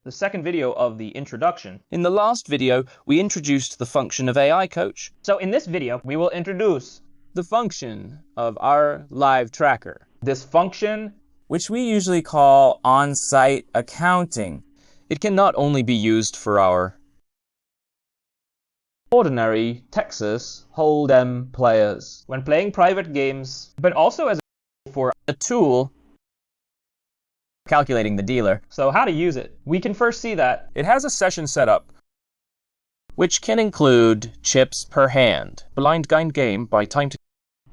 the second video of the introduction. In the last video, we introduced the function of AI Coach. So in this video, we will introduce the function of our live tracker. This function, which we usually call on-site accounting. It can not only be used for our ordinary Texas Hold'em players when playing private games, but also as a tool calculating the dealer. So how to use it? We can first see that it has a session setup, which can include chips per hand, blind guide game by time to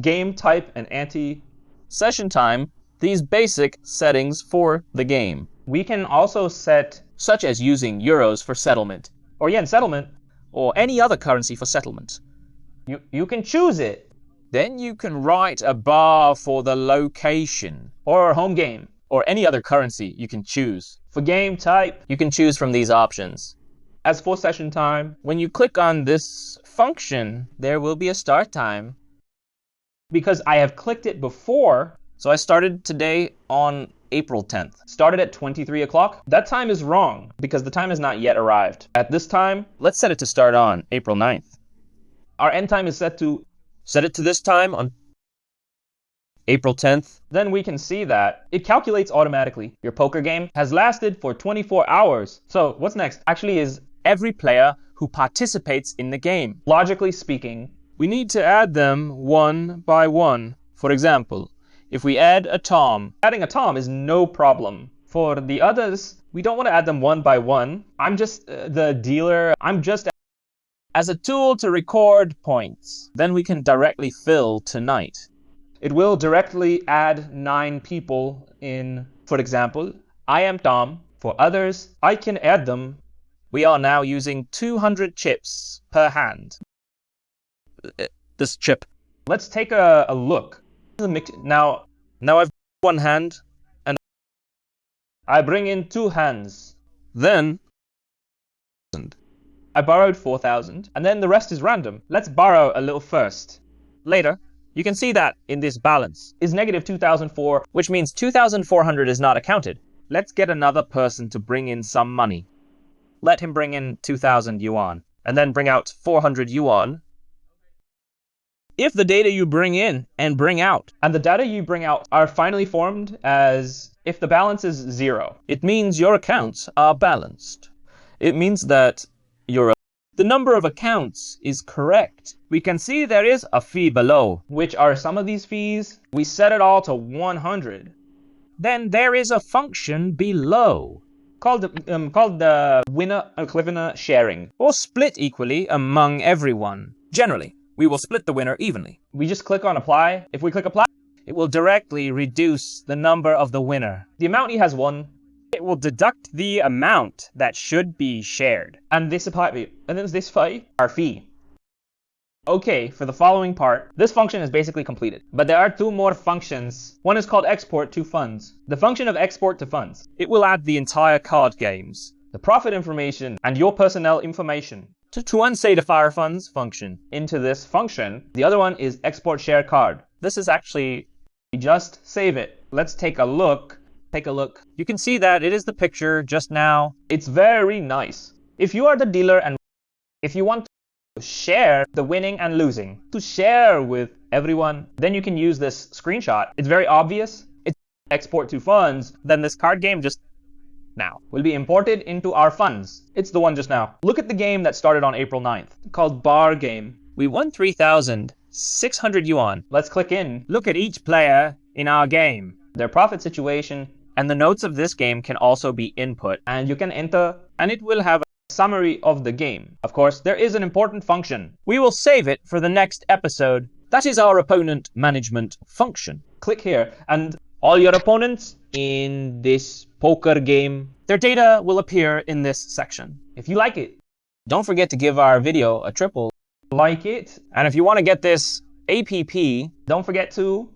game type and ante, session time, these basic settings for the game. We can also set, such as using euros for settlement, or yen settlement, or any other currency for settlement. You can choose it. Then you can write a bar for the location, or home game, or any other currency you can choose. For game type, you can choose from these options. As for session time, when you click on this function, there will be a start time. Because I have clicked it before, so I started today on April 10th. Started at 23 o'clock. That time is wrong because the time has not yet arrived. At this time, let's set it to start on April 9th. Our end time is set to this time on April 10th. Then we can see that it calculates automatically. Your poker game has lasted for 24 hours. So what's next actually is every player who participates in the game. Logically speaking, we need to add them one by one. For example, if we add a Tom. Adding a Tom is no problem. For the others, we don't want to add them one by one. I'm just the dealer. I'm just as a tool to record points. Then we can directly fill tonight. It will directly add 9 people in. For example, I am Tom. For others, I can add them. We are now using 200 chips per hand. This chip. Let's take a look. Now I've one hand, and I bring in 2 hands. Then I borrowed 4,000, and then the rest is random. Let's borrow a little first. Later, you can see that in this balance is negative 2,004, which means 2,400 is not accounted. Let's get another person to bring in some money. Let him bring in 2,000 yuan, and then bring out 400 yuan. If the data you bring in and bring out, and the data you bring out are finally formed as if the balance is 0, it means your accounts are balanced. It means that the number of accounts is correct. We can see there is a fee below. Which are some of these fees? We set it all to 100. Then there is a function below called the winner sharing, or split equally among everyone. Generally, we will split the winner evenly. We just click on apply. If we click apply, it will directly reduce the number of the winner. The amount he has won. It will deduct the amount that should be shared. And this fee, our fee. Okay, for the following part, this function is basically completed. But there are 2 more functions. One is called export to funds. The function of export to funds. It will add the entire card games, the profit information, and your personnel information to unsave fire funds function into this function. The other one is export share card. This is actually, we just save it. Let's take a look. You can see that it is the picture just now. It's very nice. If you are the dealer and if you want to share the winning and losing, to share with everyone, then you can use this screenshot. It's very obvious. It's export to funds. Then this card game just now will be imported into our funds. It's the one just now. Look at the game that started on April 9th, called Bar Game. We won 3,600 yuan. Let's click in. Look at each player in our game, their profit situation, and the notes of this game can also be input. And you can enter, and it will have a summary of the game. Of course, there is an important function. We will save it for the next episode. That is our opponent management function. Click here, and all your opponents in this poker game, their data will appear in this section. If you like it, don't forget to give our video a triple like it. And if you want to get this APP, don't forget to